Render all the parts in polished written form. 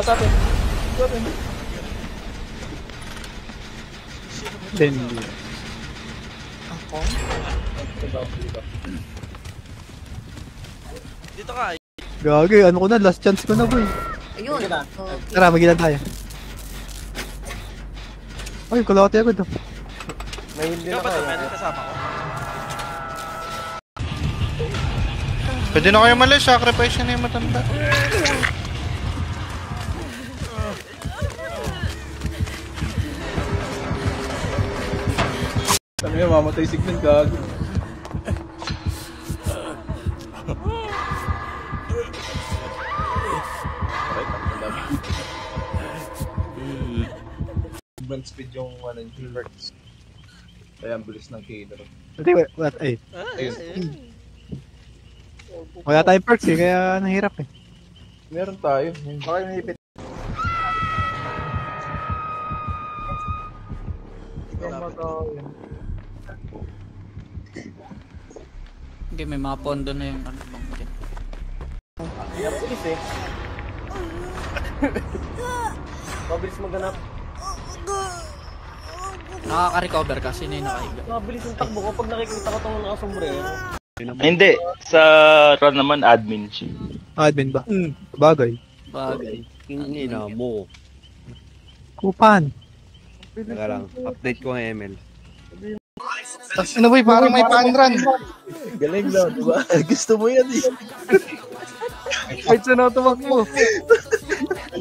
Atapin. Atapin. Dendi. Ako? Dito ka. Gagi, ano ko na, last chance ko na boy. Ayun. Tara, magilan tayo. Ay, kalahati agad oh. May hindi Ikaw na ba ito, kaya. men? Kasama ko? Pwede na kayo malis, sacrifice na yung matanda. Sabi niya, mamatay signal, gago. Movement speed yung yung perks. Kaya ang bilis ng Kader. Hindi, what, ay. Ayun. Wala tayong perks eh, kaya nahirap eh. Meron tayo. Okay, may ipit. Hindi, may mga pondo na yung ano bang dyan. Hirap bilis eh. Mabilis maganap. Nakaka-recover kasi na yung nakahiga. Mabilis yung takbo ko pag nakikita ko itong nakasombrero. Hindi, sa run naman admin siya. Admin ba? Bagay. Bagay. Ina mo. Kupan. Teka lang, update ko ang ML. Tapos ano boy, parang may panran. Galing daw, diba? Gusto mo yan eh. Kahit saan ako tumakbo.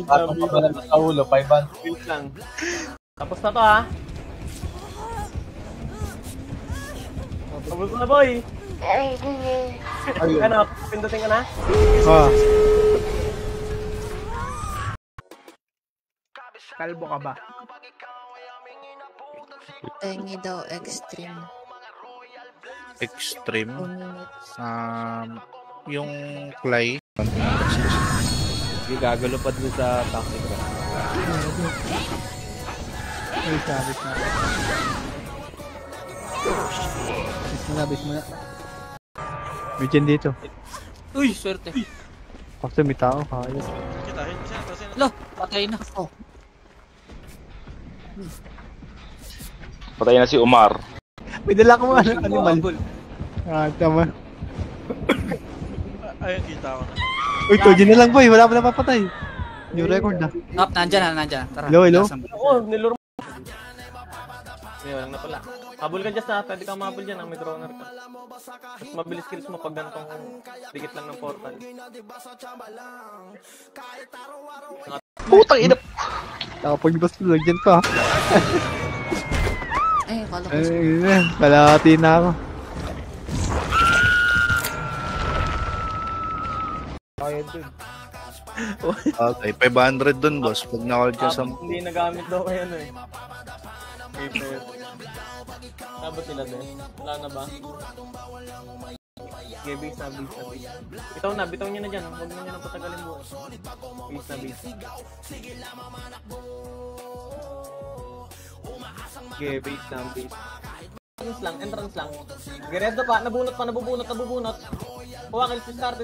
Tapos pa lang sa ulo, 500 pills lang. Tapos na to ha. Tapos na boy. Ano, pindutin ka na? Ah. Kalbo ka ba? Tengi daw extreme. Extreme. 2 minutes. Yung clay. Hindi, gagalupad mo sa toxic ka. Ay, sabit na. Bis mo na. May dyan dito. Uy, swerte. Kasi may tao, kaya. Kita, hindi siya. Kasi Lo, patay na. Ako. Patay na si Umar. May dala ko mga animal. Ah, tama. ayun, kita ko na. Uy, Koji na lang boy, wala pa na papatay. New record na. Nop, nandyan na, nandyan. Tara. Hello, hello? Oo, niluro mo. Ngayon, na pala. Habol ka dyan sa, pwede kang mahabol dyan, may droner ka. Mas mabilis kills mo pag ganitong dikit lang ng portal. Putang ina. Nakapagbas ko lang dyan pa. Ay, akala ko. Ay, kalahati na ako. Okay, 500 dun boss. Pag na-hold ka sa... Hindi nagamit daw kayo ano eh. Paper. Sabot nila din. Wala na ba? Okay, base na, base na, base. Bitaw niya na dyan. Huwag na niya nang patagalin buhay. Base na, base. Okay, base na, base. Entrance lang. Geredo pa, nabubunot. Huwag, diskarte.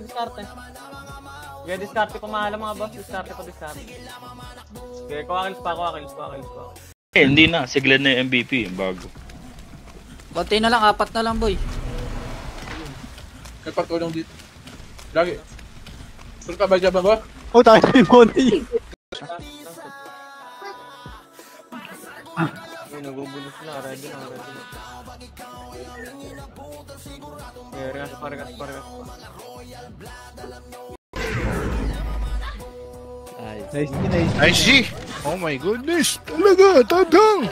Okay, diskarte pa mahal mga boss. Diskarte. Okay, kuwakils pa. Eh, hindi na. Si Glenn na yung MVP, yung bago. Konti na lang, 4 na lang, boy. May patulong dito. Lagi. Saan ka ba dyan ba? Oh, tayo na yung money. Ay, nagugulos na. Ready na. Okay, regas pa. Nice. Nice G! Oh my goodness! Talaga, tadang!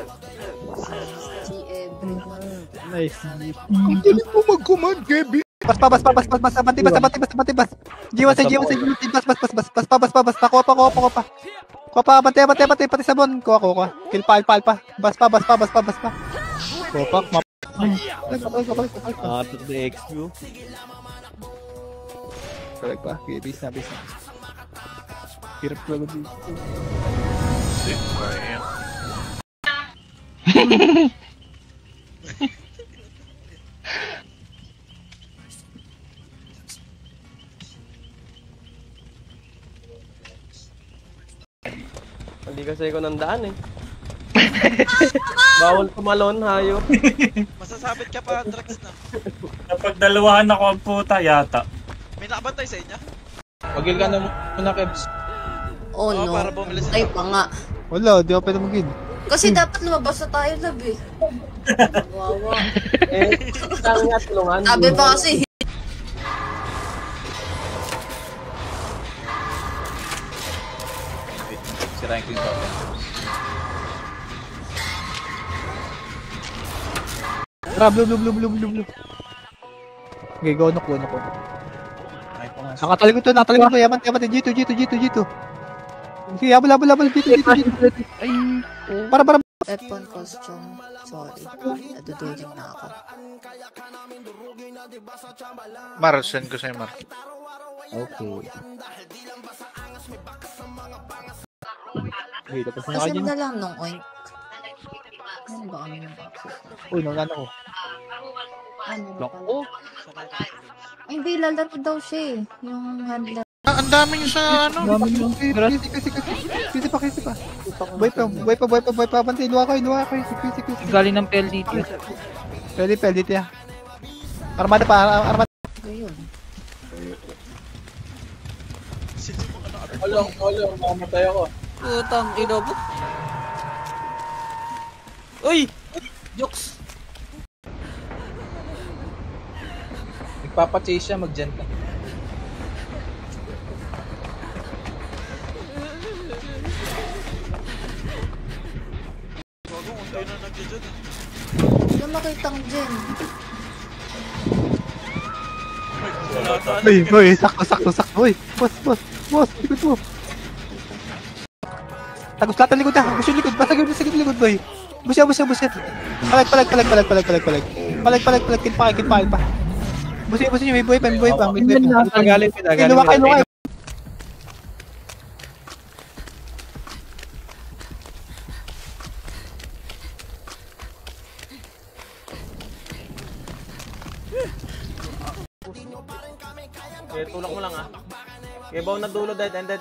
Si everyone. Nice. Ang galing mo mag-command, Kevin! Bas. Jiwas. Bas. Kuha pa. Kuha pa, bante, pati sabon. Kuha. Kill pa. Bas pa. Kuha pa, Nakatot na XQ. Correct pa. Okay, base na. Hirap ko lang dito. Mali kasi ko ng daan eh. Bawal tumalon, hayop. Masasabit ka pa, Drex na. Napagdalawahan ako ang puta yata. May nakabantay sa inyo? Magil ka na muna, Kebs. Oh Oo, no. para bumili sila. Ay pa nga. Wala, di ako pwede mag-in. Kasi dapat lumabas na tayo, lab eh. Wawa. Eh, sabi nga tulungan. Sabi pa kasi. Sirahin ko yung token. Tara, blue. Okay, go, knock. Ay, po nga. Nakatalikod to, yaman, G2. Okay, habol, dito. Ay, para. Weapon costume. Sorry. Naduduling na ako. Mar, send ko sa'yo, Mar. Okay. Okay, tapos na Kasi kayo na lang nung oink. Ano ba kami yung boxes? Uy, nagano ko. Ano ba Lock pala? ko. Ay, hindi, lalaro daw siya eh. Yung handler. Ah, ang dami nyo sa ano. Kasi pa. Boy pa, bantay, luha kayo. Galing ng PLDT. Pwede dito ya. Armada pa. Ayun. Olong, makamatay ako. Putang ino mo. Uy! Jokes! Nagpapachase siya, mag-gen ka. Bago, unti na nag-dyan eh. Hindi ko makitang dyan. Boy, sakto. Boy, boss, likod mo. Tagos lahat ang likod na. Gusto yung likod. Basta yung likod, boy. Buset. Palag. Kilpakin pa. Buset nyo. May buhay pa. Pinagaling. Kinuha kayo. Okay, tulak mo lang ah. Okay, baw na dulo, dead and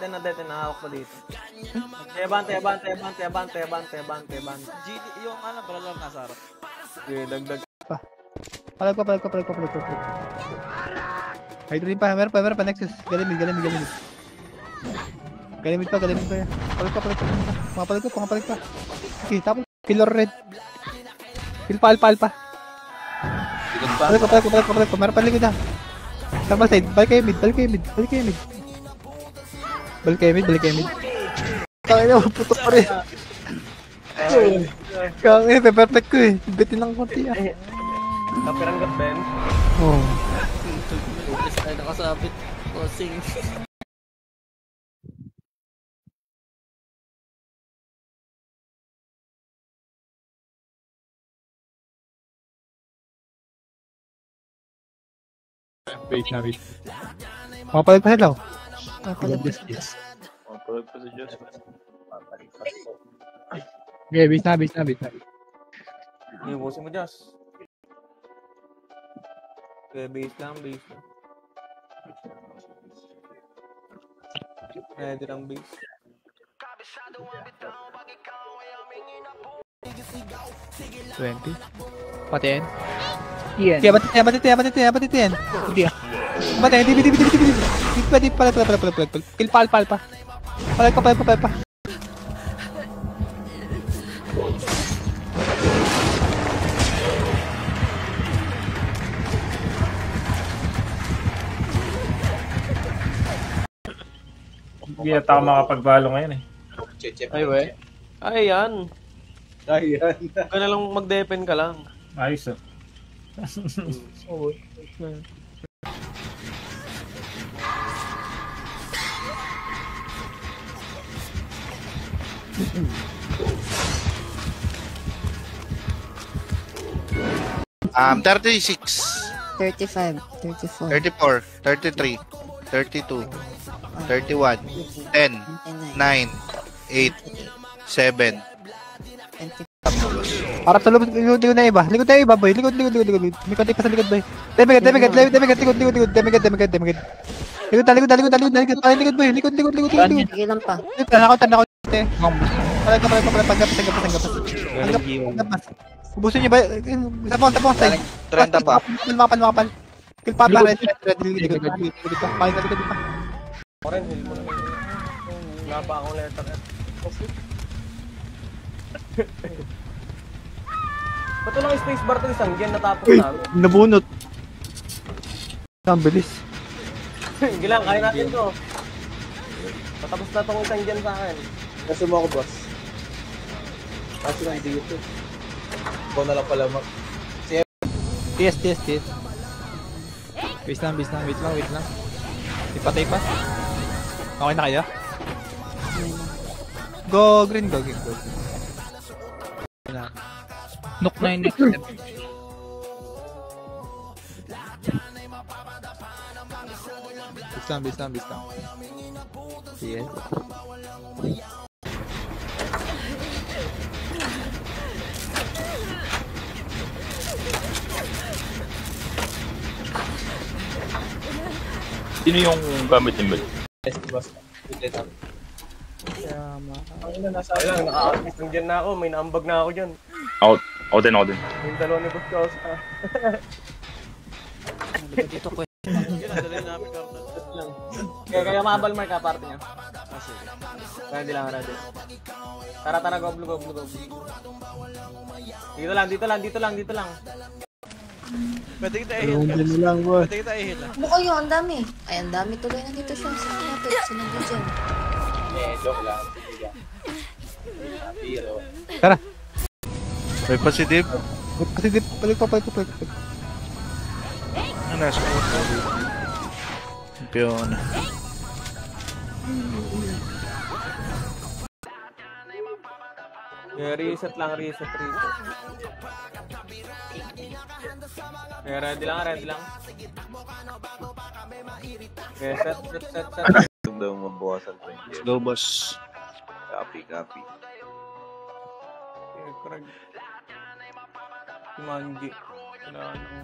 nahawak pa dito. Okay, abante. GD, yung ano, balalang nasa harap. Okay, dagdag. Palag pa. Ay, rin pa. Meron pa. Nexus. Galimid. Galimid pa. Palag pa. Pangapalag pa. Okay, tapos. Killer red. Kill pa, alpa. Palag pa. Meron pa likod na. Tama side. Balik kayo mid. Kaya na, putok pa rin. Kaya perfect ko eh. Bitin lang konti ah. Kapiranggat Ben. Oh. Tulis tayo nakasabit. Crossing. Wait. Mapalag pa sila. Nakalag Yes. Mapalag pa sa Diyos. Okay, base na. Iubusin mo, Josh. Okay, base lang. Ready lang base. Patin. Yan. Kaya batit yan. Hindi ah. Batin, di. Palag. Kill pa. Palag pa. Hindi na ako makapagbalo ngayon eh. Ay, we. Ay, yan. Ka na lang mag-depend ka lang. Ayos oh. Um, 36, 35, 34, 34, 33, 32, 31, 10, 9, 8, 7. 20. Harap sa loob, likod na iba. Likod na iba, boy. Likod. May konti pa sa likod, boy. Demigad. Likod, boy. Likod. Sige lang pa. Nakautan ako. ate. Pagkapas. Ubusin niyo ba? Tapong style. 30 pa. Makapal. Kill pa, red. Likod pa. Ako rin, heal mo naman. Wala pa akong letter F. Ba't walang spacebar to isang gen natapos namin? Nabunot. Ang bilis. Gilang, kaya natin to. Patapos na tong isang gen sa akin. Kasi mo ako, boss. Kasi lang dito. Ikaw na lang pala mag... TS. Wait lang. Ipatay pa. Okay na kayo? Go green. Nook na yung next step. Bis lang. Yes. Sino yung gamit ni Bel? Yes, boss. Good up. Ayun, naka-outfit ng gen na ako. May naambag na ako dyan. Ako din. Yung dalawa ni Boss Kausa. Dito ko. Yun, dali namin karton. Kaya mabal mark ka, parte niya. Ah, sige. Ready lang. Tara, goblo. Dito lang. Pwede kita i-heal. Pwede kita i-heal. Buko yun, ang dami. Ay, ang dami tuloy na dito siya. Sige natin, sinagin dyan. Joke lang. Biro. Tara. May positive. Balik pa. Ano nasa auto? Piona. Yeah, reset lang. Yeah, ready lang. Okay, set. Itong daw mabawasan ko yung Go, boss. Copy. Okay, correct. Manji. Kailangan ng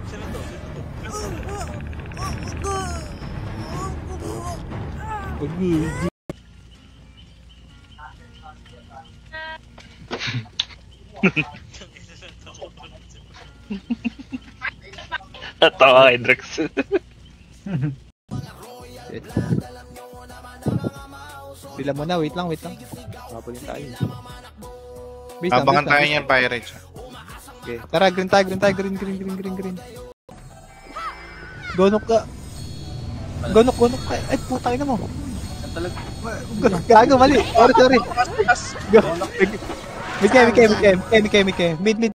Sino to? Tawa kay Drex. Pila mo na, wait lang. Mapulin tayo. Abangan tayo niyan, Pirates. Okay. Tara, green tayo. Green. Gonok ka. Ay, putang ina mo. Gago, mali. Sorry. Mid.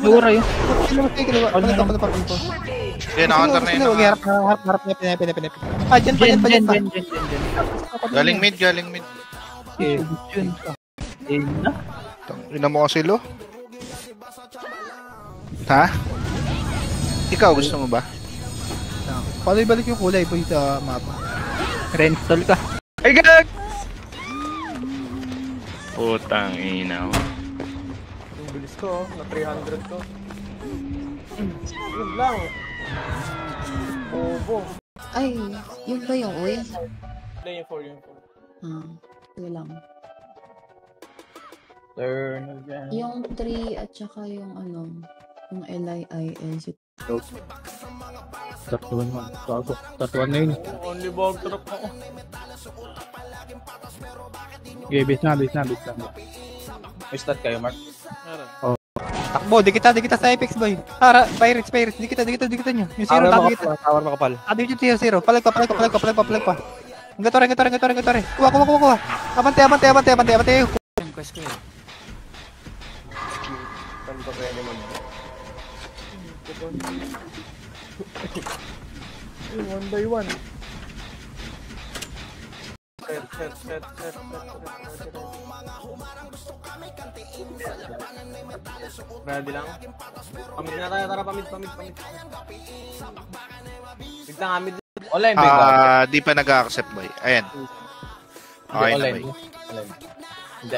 Lura yun. Yan, nakantar na yun. Harap na. Ah, dyan pa. Galing mid. Yun. Ina mo kasi, Lo. Ha? Ikaw, gusto mo ba? Paano ibalik yung kulay boy sa mapa? Rental ka. Ay, gag! Putang ina mo. Ang bilis ko, na 300 ko. Yun lang. Bobo. Ay, yun ba yung uy? Play yung 4. Ito lang. Turn again. Yung 3 at saka yung yung LIIL. Tatuan na yun. Only bog drop ako. Okay, base na. May start kayo, Mark? Meron. Takbo, dikita sa Apex boy. Tara, Pirates, dikita nyo. Yung zero, dikita. Tower makapal. Dito yung zero, palag pa. Gatore. Kuha. Abante. Yung quest ko yun. Saan ba pwede mag... One by one. Set. Ready lang. Pamit na tayo, tara pamit. Wait lang, amid. Online ba yung Di pa nag-accept, boy. Ayan. Okay na, online. boy. Online. Hindi.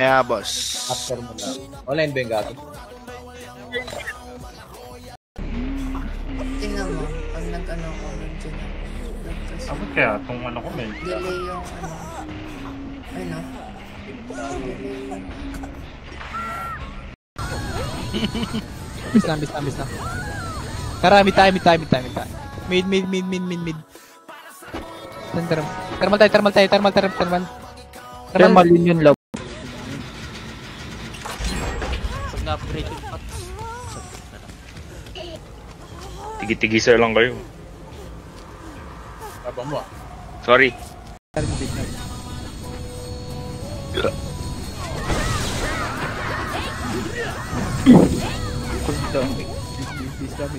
Yeah, boss. After mo na. Online ba yung gato? ano ko, nandiyan ako. Nagkas- Abot kaya itong ano ko may. Delay yung ano. Delay yung... Bis lang. Tara, mid tayo. Mid. Thermal tayo. Thermal yun love. Pag na-upgrade yung pots. Tigi-tigisa lang kayo. Abang mo. Sorry. Bis lang.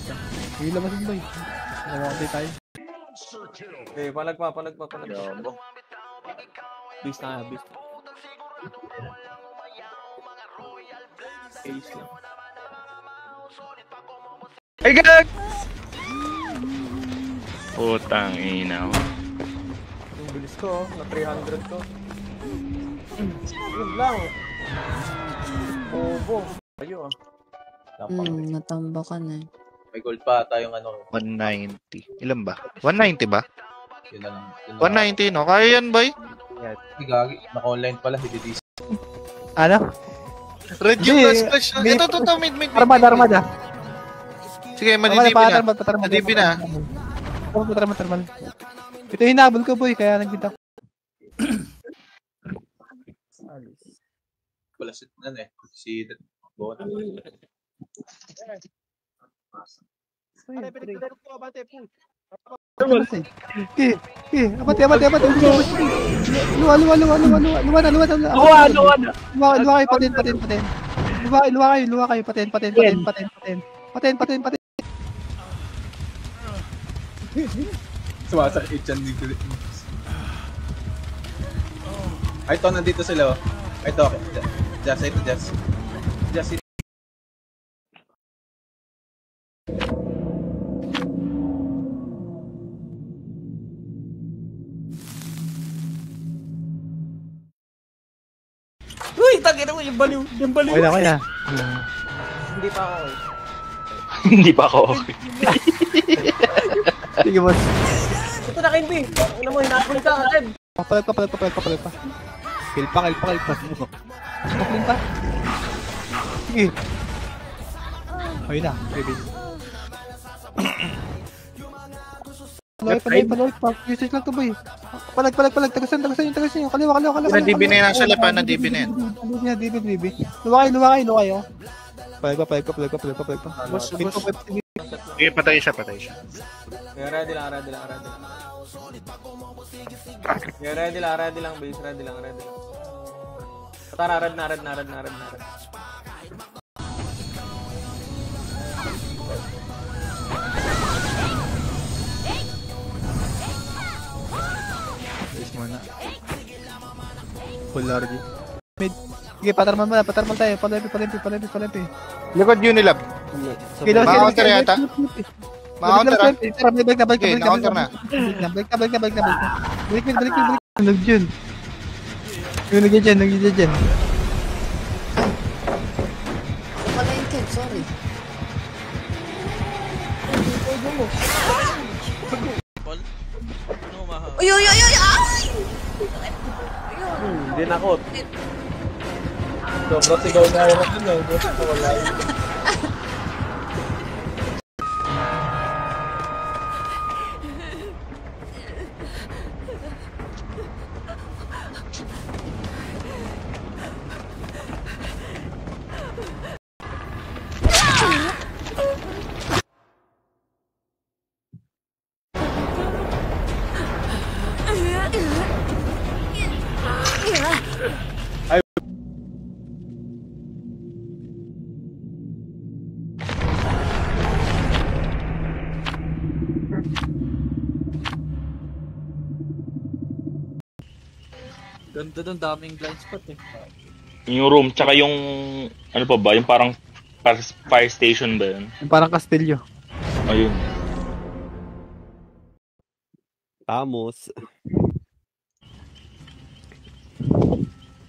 Hila mo boy. Namakantay tayo. Okay, palag pa. Bis na. Ace lang. Ay, gag! Putang ina. Ang bilis ko, na 300 ko. Yun lang. Bobo. Ayo Natambakan eh. May gold pa tayong ano. 190. Ilan ba? 190 ba? Yun na lang. 190 no? Kaya yan, boy? Hindi gagi. Naka-online pala. Hindi DC. Ano? Red yung Hindi, last flash. may- Ito, mid. Armada. Sige, madidipin na. Patarmal. Madidipin na. Patarmal. Ito hinabol ko boy, kaya nagkita ko. Wala si Bon. Abate. Luwa kayo, paten. Sumasakit yan ni Kulit. Ay, ito, nandito sila. Oh. Ay, ito, okay. Just. Uy, tangin mo yung baliw. Okay na. Hindi pa ako eh. Hindi pa ako okay. Sige boss. Ito na Kenby. Ano mo, hinapon ka agad. Papalag pa. Kill pa. Smoke pa. Sige. Ayun na, baby. Paloy pa. Usage lang to boy. Palag. Tagasan yung. Kaliwa. Nadipin na yan sa lapa, nadipin na yan. Dibi. Luwa kayo. Palag pa. Sige, patay siya. Ready lang. Ready lang, base. Ready lang. Tara, red na. Base muna. Full RG. Mid. Sige, patarmal tayo. Palimpi. Likod Unilab. Maka-counter yata. Maka-counter ah. Okay, na-counter na. Balik. Nag dyan. Nag-dyan. Wala yung kill, sorry. Uy! Ay! Hindi na ako. Sobrang sigaw na yun natin yun. Wala yun. Ganda dun, daming blind spot eh. Yung room, tsaka yung, ano pa ba, yung parang fire station ba yun? Parang Castillo. Ayun. Tamos.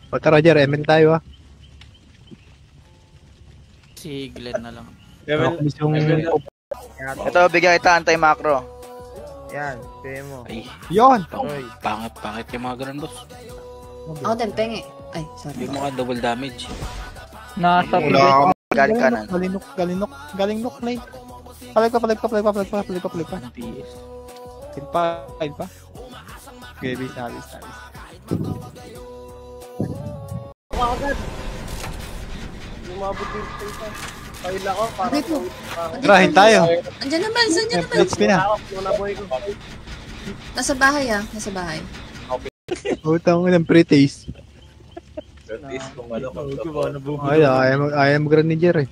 Pagka Roger, MN tayo ah. Si Glenn na lang. Yung... Ito, bigyan kita anti-macro. Yan, pay mo. Ay, Yun! pangit yung mga ganun, boss. Ako din, pengi. Ay, sorry. Yung mga double damage. Nasa Wala ka galing kanan. Galing nok, lane. Palag pa. PS. Heal pa. Okay, base na. Lumabot din sa isa. Kaila ko, para Okay po. Grahin tayo. Andiyan naman. Blitz na. muna boy ko. Nasa bahay nasa bahay. Utang ng pre-taste. At least kung ano, Ayaw mag-run ni Jer eh.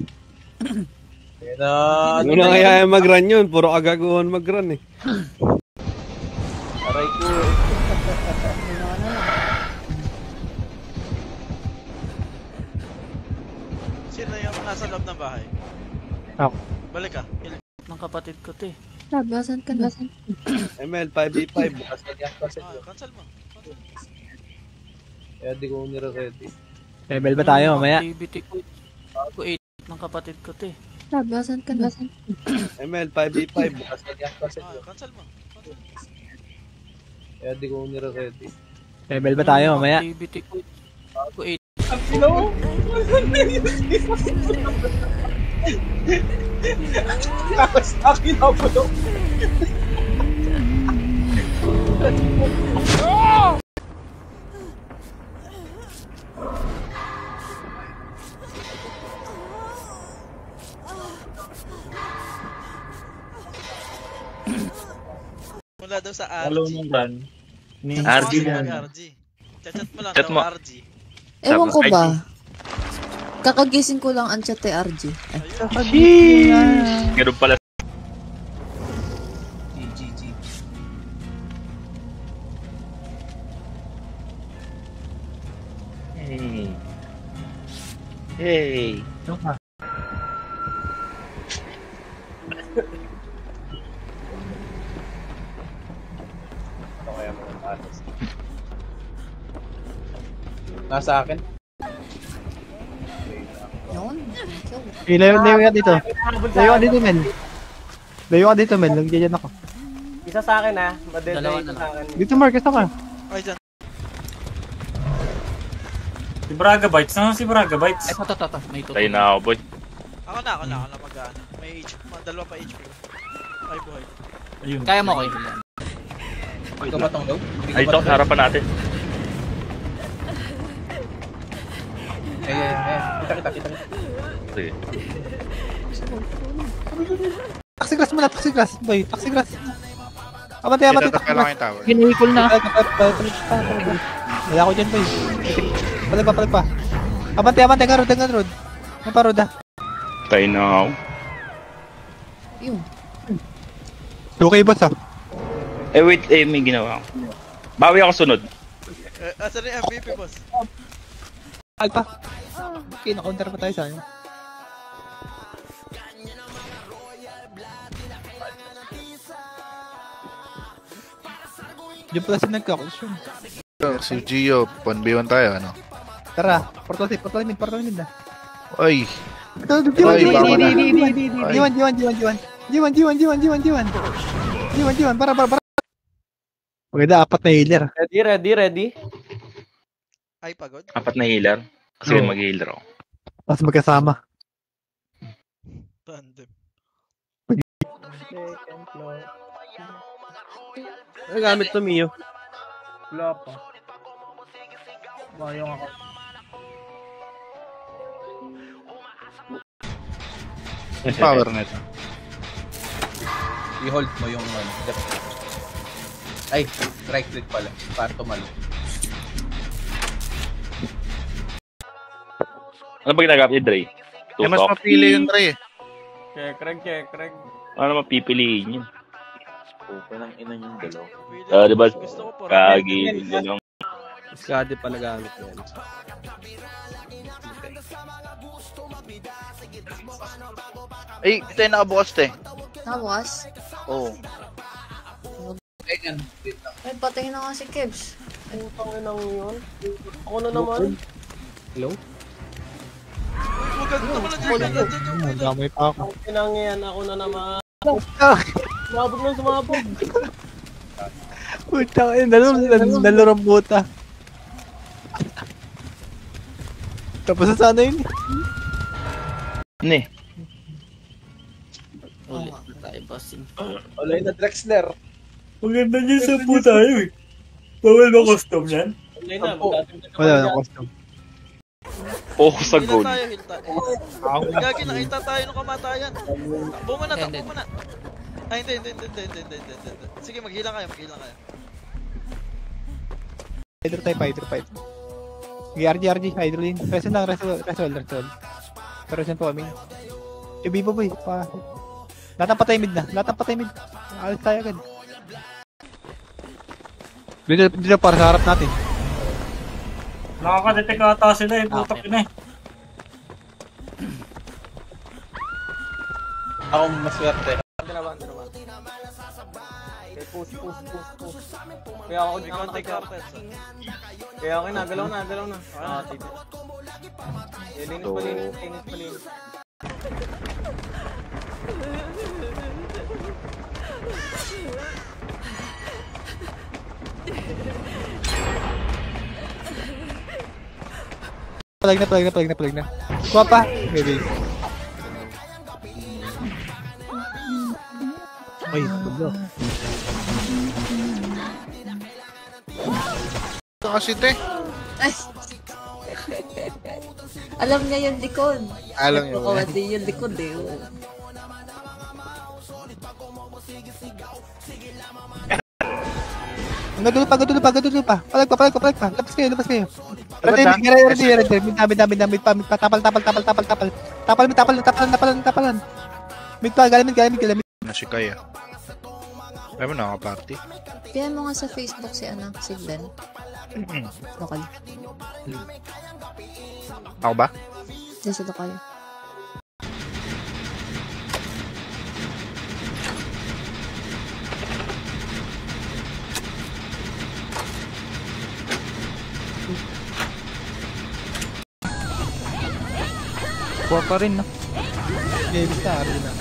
Ano na kaya mag-run yun? Puro kagaguhan mag-run eh. Aray ko. Sino yung nasa loob ng bahay? Ako. Balik ka. Ng kapatid ko, te. Labasan ka na. ML, 5v5. Cancel mo. Kaya di ko nire-ready. Level ba tayo mamaya? Activity ko. 8 ng kapatid ko, te. Labasan ka na. ML, 5v5. Cancel mo. Kaya di ko nire-ready. Level ba tayo mamaya? Activity ko. 8. Tapos akin ako doon. Mula daw sa Follow RG. mong run. Ni RG Mo yan. RG. Chat mo lang Chat daw mo. RG. Ewan ko IG. ba? Kakagising ko lang ang chat ni RG. Ganun pala. Hey. Ano kaya mga patas? Nasa akin. Yun. Layo ka dito. Layo ka dito, men. Nagdiyan ako. Isa sa akin Madede Dalawa isa na sa akin. Dito, Marcus ako. Ay, dyan. Si Braga Bites. Saan si Braga Bites? Ay, to. May tuto. Tayo na ako, boy. Ako na mag-ano. May HP. Dalawa pa HP. Ay, buhay. Ayun. Kaya mo kayo. Ikaw ba tong low? Ay, ito, sa harapan natin. Kita. Sige. Taxi grass. Boy, taxi grass. Abante. Itatap ka lang yung tower. Ginihikol na. Wala ko dyan, boy. Palag pa. Abante, hanggang road. Naparod Tayo na ako. Yun. Okay, boss Wait, may ginawa ako. Bawi ako sunod. Asan yung MVP, boss? Alpha. Okay, na-counter pa tayo sa akin. Diyan pala si nagka-question. Si Gio, 1v1 tayo, ano? Tara, portal mid na. Oy! G1, para. Maganda, 4 na healer. Ready. Ay, pagod. 4 na healer. Kasi Oo. mag-healer ako. Tapos magkasama. Tandem. Second floor. Ano gamit to, Mio? Wala pa. Bayong ako. Yung power nito. I-hold mo yung left. Ay, right click pala. Para tumalo. Ano ba ginagamit ni Dre? Eh, mas mapili yung Dre eh. Check, Craig. Ano mapipiliin yun? Open ang ina yung dalaw. Diba? Gusto ko po. Kagi, gano'n. Skadi pala gamit yan. Ay, ito yung nakabukas te. Nabukas? Oo. Ay, patay na nga si Kebs. Putang inang yun. Ako na naman. Maganda naman ang dyan. Damay pa ako. Ang inang yan, ako na naman. Sumabog. Puta ka yun, dalawang buta. Tapos na sana yun. Ne. Ulit na tayo, bossing. Wala na Drexler. Maganda niya sa po tayo eh. Bawal ba custom yan? Wala na custom. Focus sa Heal gold. tayo, heal tayo. Gagi, nakita tayo ng kamatayan. Takbo mo na, takbo mo na. Ay, hindi. Sige, maghila kayo. Hydro type. Sige, RG, Hydroline. Resol lang, resol. Pero saan po kami? Bibo boy, pa. Lahat ng patay mid na. Alis tayo agad. Dito para sa harap natin. Nakaka-detect ata sila eh. Putak yun eh. Ako maswerte. Dinaban. Okay, push. Kaya ako May contact carpets. Kaya ako nagalaw na. Sige. Linis. Palag na. Kuha pa. Maybe. Ay, tulo. Ito kasi te. Ay. Alam niya yung likod. Alam niyo ba? Hindi yung likod eh. Gadulo pa. Palag pa. Lapas kayo. Red. Damit pa. Tapalan. Mid pa, galamit. Na si Kaya. Alam mo nakaka-party. Kaya mo nga sa Facebook si Glenn. Lokal. Ako ba? Diyan sa lokal. Kuha pa rin, no? Okay, basta, ardo na.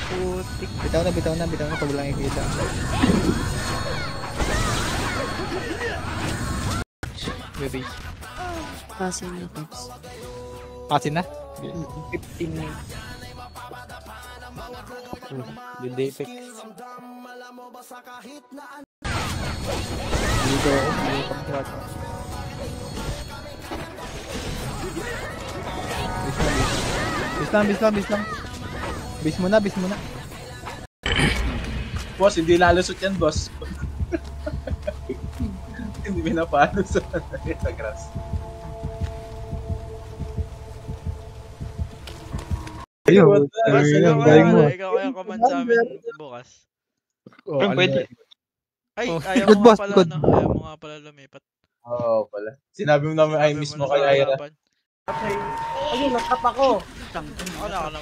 Putik. Bitaw na, pag lang ikita. Baby. Passing na, Pops. Pasin na? 15 minutes. Yung Daypex. Dito ako. Bis lang. Bis mo na. Boss, hindi lalusot yan, boss. Hindi pinapalo sa grass. Ayun. Ikaw kaya command sa amin bukas. Pwede. Ay, Oh, ayaw good mo boss, nga pala, good. no? Ayaw mo nga pala lumipat. Oo pala. Sinabi mo namin ay mismo kay Ira. Ayun, natap ako. Ako na mag-ano.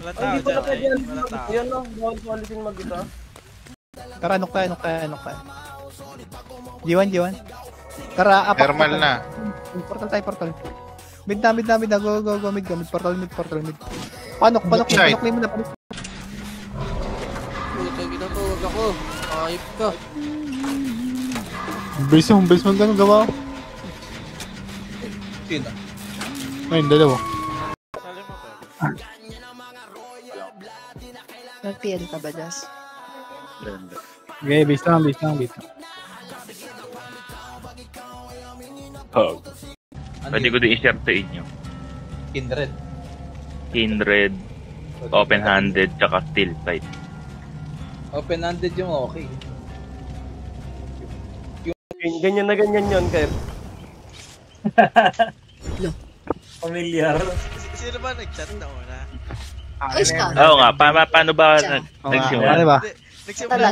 Walang tao Hindi ko dyan, na pwede ay. yan. Walang tao. Yan no, bawal quality mag-isa. Tara, anok tayo. G1. Tara, apak. Thermal na. Portal. Mid na. Go, mid. Portal, mid. Panok Side. mo na. Puta, ginatawag ako. Ayip ka. Base mo ganun gawa. Sino? Ayun, dalawa. Sali mo pa. Nag-PL ka ba, Jazz? Okay, base lang. Oh. Pwede ko din i-share sa inyo. Kindred, open-handed, tsaka steel sight. Open-handed yung okay. Ganyan yun, Kev. Familiar. Sino ba nag-chat na una? Ay, siya. Oo nga, paano ba Ano nagsimula? ba? Hindi, nagsimula.